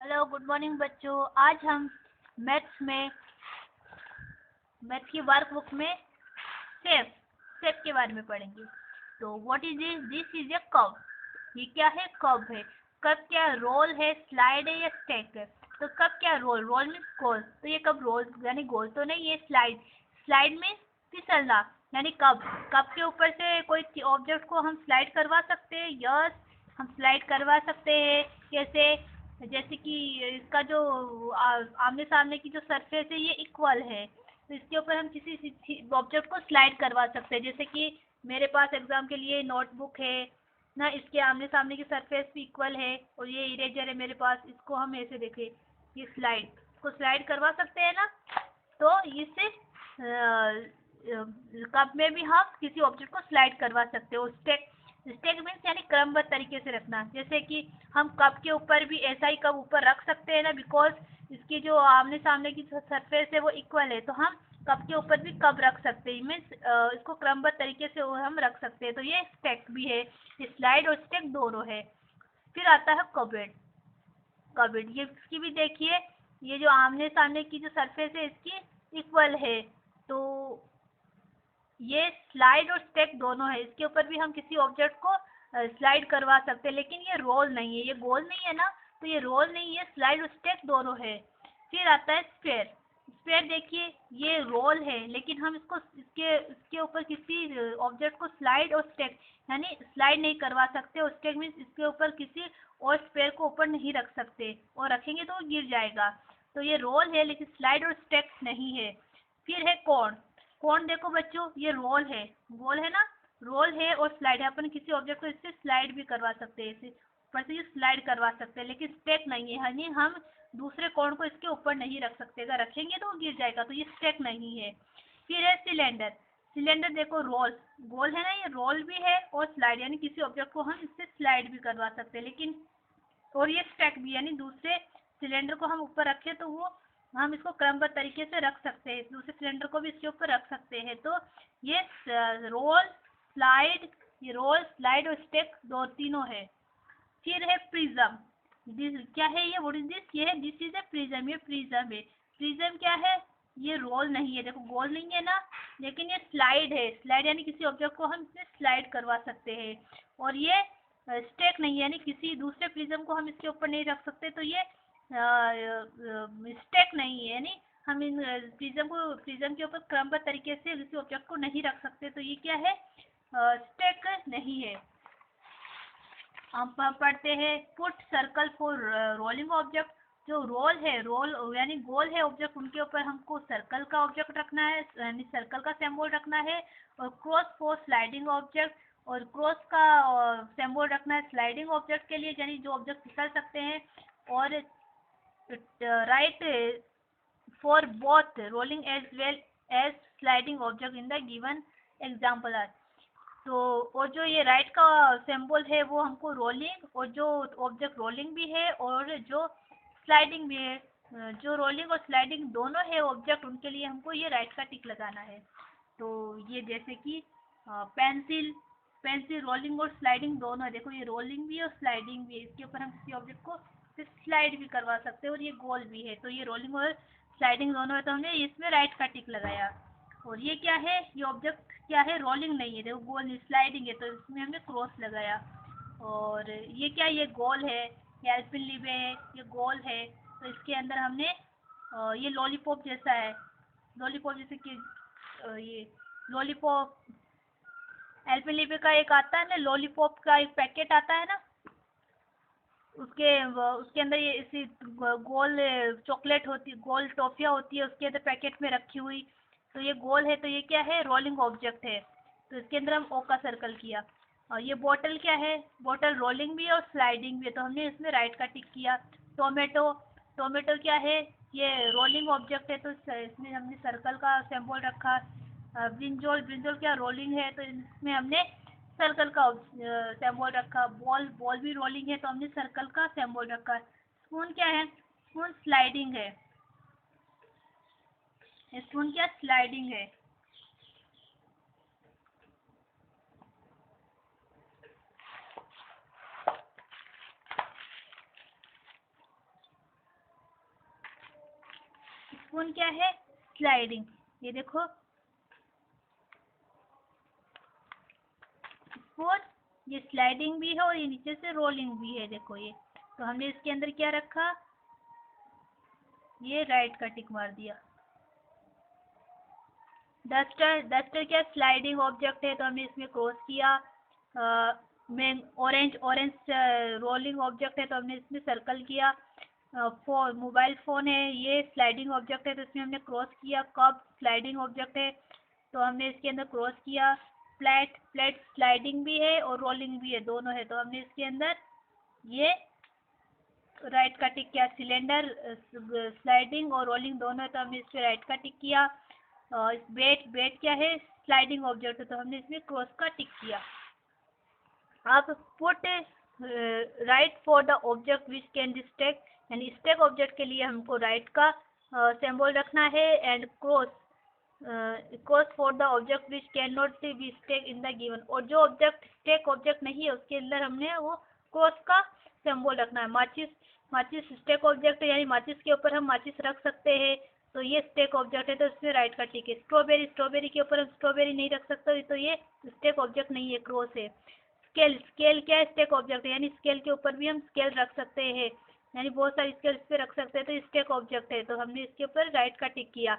Hello, good morning बच्चों। आज हम मैथ्स में मैथ की वर्कबुक में शेप शेप के बारे में पढ़ेंगे। तो what is this is a curve. ये क्या है? कर्व है। कर्व क्या रोल है, स्लाइड है या स्टेक है? तो कर्व क्या रोल मीन्स गोल। तो ये कब रोल यानी गोल तो नहीं, ये स्लाइड। Slide means फिसलना। यानी कब कब के ऊपर से कोई ऑब्जेक्ट को हम स्लाइड करवा सकते हैं। यस, हम स्लाइड करवा सकते हैं। कैसे? जैसे कि इसका जो आमने सामने की जो सरफेस है ये इक्वल है, तो इसके ऊपर हम किसी ऑब्जेक्ट को स्लाइड करवा सकते हैं। जैसे कि मेरे पास एग्जाम के लिए नोटबुक है ना, इसके आमने सामने की सरफेस भी इक्वल है, और ये इरेजर है मेरे पास, इसको हम ऐसे देखें, ये इसको स्लाइड करवा सकते हैं ना। तो इससे कप में भी हम किसी ऑब्जेक्ट को स्लाइड करवा सकते हो। स्टेक स्टेक मीन्स यानी क्रमबद्ध तरीके से रखना। जैसे कि हम कप के ऊपर भी ऐसा ही कप ऊपर रख सकते हैं ना, बिकॉज इसकी जो आमने सामने की सरफेस है वो इक्वल है, तो हम कप के ऊपर भी कप रख सकते हैं। मीन्स इसको क्रमबद्ध तरीके से हम रख सकते हैं। तो ये स्टेक भी है, स्लाइड और स्टेक दोनों है। फिर आता है कबर्ड। कबर्ड ये इसकी भी देखिए, ये जो आमने सामने की जो सरफेस है इसकी इक्वल है, तो ये स्लाइड और स्टेक दोनों है। इसके ऊपर भी हम किसी ऑब्जेक्ट को स्लाइड करवा सकते हैं, लेकिन ये रोल नहीं है, ये गोल नहीं है ना, तो ये रोल नहीं है, स्लाइड और स्टेक दोनों है। फिर आता है स्फेयर। स्फेयर देखिए, ये रोल है, लेकिन हम इसको इसके इसके ऊपर किसी ऑब्जेक्ट को स्लाइड और स्टेक यानी स्लाइड नहीं करवा सकते, और स्टेक मीन्स इसके ऊपर किसी और स्फेयर को ऊपर नहीं रख सकते, और रखेंगे तो वो गिर जाएगा। तो ये रोल है लेकिन स्लाइड और स्टेक नहीं है। फिर है कोण। कोण देखो बच्चों, ये रोल है, गोल है ना, रोल है और स्लाइड है। अपन किसी ऑब्जेक्ट को इससे स्लाइड भी करवा सकते हैं, इसे ऊपर से स्लाइड करवा सकते हैं, लेकिन स्टेक नहीं है। यानी हम दूसरे कोण को इसके ऊपर नहीं रख सकते, अगर रखेंगे तो वो गिर जाएगा, तो ये स्टेक नहीं है। फिर है सिलेंडर। सिलेंडर देखो, रोल गोल है ना, ये रोल भी है और स्लाइड, यानी किसी ऑब्जेक्ट को हम इससे स्लाइड भी करवा सकते हैं, लेकिन और ये स्टैक भी, यानी दूसरे सिलेंडर को हम ऊपर रखें तो वो हम इसको क्रमबद्ध तरीके से रख सकते हैं, दूसरे सिलेंडर को भी इसके ऊपर रख सकते हैं। तो ये रोल स्लाइड ये रोल स्लाइड और स्टेक दो तीनों है। फिर है प्रिज्म। क्या है ये? What is this? ये है दिस इज ए प्रिज्म। ये प्रिज्म है। प्रिज्म क्या है? ये रोल नहीं है, देखो गोल नहीं है ना, लेकिन ये स्लाइड है। स्लाइड यानी किसी ऑब्जेक्ट को हम इससे स्लाइड करवा सकते हैं, और ये स्टेक नहीं है, यानी किसी दूसरे प्रिज्म को हम इसके ऊपर नहीं रख सकते, तो ये स्टेक नहीं है, यानी हम इन प्रिज्म के ऊपर क्रमबद्ध तरीके से किसी ऑब्जेक्ट को नहीं रख सकते, तो ये क्या है? स्टेक नहीं है। हम पढ़ते हैं put circle for rolling object. जो रोल है, रोल यानी गोल है ऑब्जेक्ट, उनके ऊपर हमको सर्कल का ऑब्जेक्ट रखना है, यानी सर्कल का सिंबल रखना है। और क्रॉस फॉर स्लाइडिंग ऑब्जेक्ट, और क्रॉस का सिंबल रखना है स्लाइडिंग ऑब्जेक्ट के लिए, यानी जो ऑब्जेक्ट फिसल सकते हैं। और right for both rolling as well as sliding object in the given example are. तो और जो ये राइट का सिंबल है वो हमको रोलिंग, और जो ऑब्जेक्ट रोलिंग भी है और जो स्लाइडिंग भी है, जो रोलिंग और स्लाइडिंग दोनों है ऑब्जेक्ट, उनके लिए हमको ये राइट का टिक लगाना है। तो ये जैसे कि पेंसिल पेंसिल रोलिंग और स्लाइडिंग दोनों है। देखो, ये रोलिंग भी है और स्लाइडिंग भी है, इसके ऊपर हम किसी ऑब्जेक्ट को स्लाइड भी करवा सकते हैं, और ये गोल भी है, तो ये रोलिंग और स्लाइडिंग दोनों है, तो हमने इसमें राइट का टिक लगाया। और ये क्या है? ये ऑब्जेक्ट क्या है? रोलिंग नहीं है, देखो गोल स्लाइडिंग है, तो इसमें हमने क्रॉस लगाया। और ये क्या? ये गोल है, ये एल्पेनलिबे है, ये गोल है, तो इसके अंदर हमने ये लॉलीपॉप जैसा है, लॉलीपॉप जैसे कि ये लॉलीपॉप एल्पेनलिबे का एक आता है ना, लॉलीपॉप का एक पैकेट आता है ना, उसके अंदर ये इसी गोल चॉकलेट होती, गोल टॉफियाँ होती है उसके अंदर पैकेट में रखी हुई, तो ये गोल है, तो ये क्या है? रोलिंग ऑब्जेक्ट है, तो इसके अंदर हम ओ का सर्कल किया। और ये बोतल क्या है? बोतल रोलिंग भी है और स्लाइडिंग भी है, तो हमने इसमें राइट का टिक किया। टोमेटो टोमेटो क्या है? ये रोलिंग ऑब्जेक्ट है, तो इसमें हमने सर्कल का सिंबल रखा। ब्रिंजोल ब्रिंजोल क्या? रोलिंग है, तो इसमें हमने सर्कल का सिंबल रखा। बॉल बॉल भी रोलिंग है, तो हमने सर्कल का सिंबल रखा। स्पून क्या है? स्पून स्लाइडिंग है, स्पून क्या? स्लाइडिंग है। स्पून क्या है, स्लाइडिंग। ये देखो स्पून, ये स्लाइडिंग भी है और ये नीचे से रोलिंग भी है, देखो ये। तो हमने इसके अंदर क्या रखा, ये राइट का टिक मार दिया। डस्टर, डस्टर क्या स्लाइडिंग ऑब्जेक्ट है, तो हमने इसमें क्रॉस किया। में ऑरेंज, ऑरेंज रोलिंग ऑब्जेक्ट है, तो हमने इसमें सर्कल किया। फोन, मोबाइल फ़ोन है, ये स्लाइडिंग ऑब्जेक्ट है, तो इसमें हमने क्रॉस किया। कप स्लाइडिंग ऑब्जेक्ट है, तो हमने इसके अंदर क्रॉस किया। प्लेट, प्लेट स्लाइडिंग भी है और रोलिंग भी है, दोनों है, तो हमने इसके अंदर ये राइट का टिक किया। सिलेंडर स्लाइडिंग और रोलिंग दोनों है, तो हमने इस पर राइट का टिक किया। बेट, बेट क्या है, स्लाइडिंग ऑब्जेक्ट है, तो हमने इसमें क्रॉस का टिक किया। अब put right for the object which can be stack, यानी स्टैक ऑब्जेक्ट के लिए हमको राइट का सिंबल रखना है। And cross, cross for the object which can not be stack in the given, और जो ऑब्जेक्ट स्टैक ऑब्जेक्ट नहीं है उसके अंदर हमने वो क्रॉस का सिंबल रखना है। माचिस, माचिस स्टैक ऑब्जेक्ट है, यानी माचिस के ऊपर हम माचिस रख सकते हैं, तो ये स्टैक ऑब्जेक्ट है, तो इसमें राइट का टिक है। स्ट्रॉबेरी, स्ट्रॉबेरी के ऊपर हम स्ट्रॉबेरी नहीं रख सकते, तो ये स्टैक ऑब्जेक्ट नहीं है, क्रॉस है। स्केल, स्केल क्या है, स्टैक ऑब्जेक्ट है, यानी स्केल के ऊपर भी हम स्केल रख सकते हैं, यानी बहुत सारी स्केल इस पे रख सकते हैं, तो स्टैक ऑब्जेक्ट है, तो हमने इसके ऊपर राइट का टिक किया।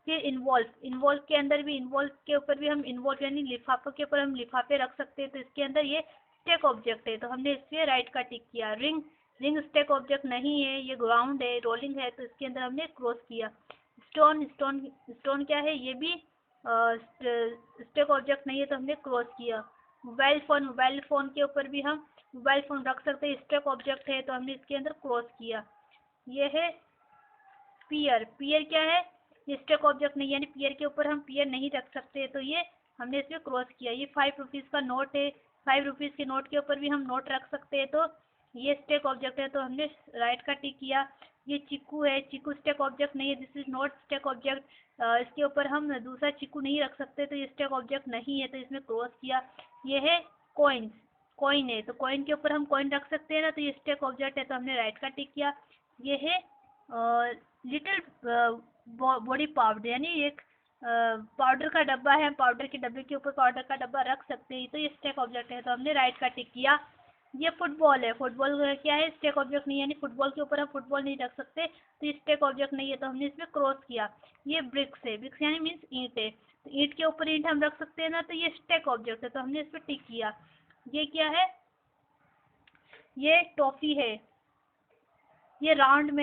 फिर इन्वॉल्व, इन्वॉल्व के अंदर भी, इन्वॉल्व के ऊपर भी हम इन्वॉल्व यानी लिफाफों के ऊपर हम लिफाफे रख सकते हैं, तो इसके अंदर ये स्टैक ऑब्जेक्ट है, तो हमने इस पे राइट का टिक किया। रिंग, रिंग स्टैक ऑब्जेक्ट नहीं है, ये ग्राउंड है, रोलिंग है, तो इसके अंदर हमने क्रॉस किया। स्टोन, स्टोन, स्टोन क्या है, ये भी स्टैक ऑब्जेक्ट नहीं है, तो हमने क्रॉस किया। मोबाइल फ़ोन, मोबाइल फ़ोन के ऊपर भी हम मोबाइल फ़ोन रख सकते हैं, स्टैक ऑब्जेक्ट है, तो हमने इसके अंदर क्रॉस किया। ये है पियर, पियर क्या है, ये स्टैक ऑब्जेक्ट नहीं है, यानी पियर के ऊपर हम पियर नहीं रख सकते, तो ये हमने इसमें क्रॉस किया। ये 5 रुपीज़ का नोट है, 5 रुपीज़ के नोट के ऊपर भी हम नोट रख सकते हैं, तो ये स्टैक ऑब्जेक्ट है, तो हमने राइट का टिक किया। ये चीकू है, चीकू स्टैक ऑब्जेक्ट नहीं है, this is not stack object, इसके ऊपर हम दूसरा चीकू नहीं रख सकते, तो ये स्टैक ऑब्जेक्ट नहीं है, तो इसमें क्रॉस किया। ये है कॉइन्स, कॉइन है, तो कॉइन के ऊपर हम कॉइन रख सकते हैं ना, तो ये स्टैक ऑब्जेक्ट है, तो हमने राइट का टिक किया। ये है लिटिल बॉडी पाउडर, यानी एक पाउडर का डब्बा है, पाउडर के डब्बे के ऊपर पाउडर का डब्बा रख सकते हैं, तो ये स्टैक ऑब्जेक्ट है, तो हमने राइट का टिक किया। ये फुटबॉल है, फुटबॉल क्या है, स्टैक ऑब्जेक्ट नहीं है, यानी फुटबॉल के ऊपर हम फुटबॉल नहीं रख सकते, तो ये स्टैक ऑब्जेक्ट नहीं है, तो हमने इसमें क्रॉस किया। ये ब्रिक्स है, ब्रिक्स यानी मीन्स ईंट है, तो ईंट के ऊपर ईंट हम रख सकते हैं ना, तो ये स्टैक ऑब्जेक्ट है, तो हमने इस पर टिक किया। ये क्या है, ये टॉफी है, ये राउंड में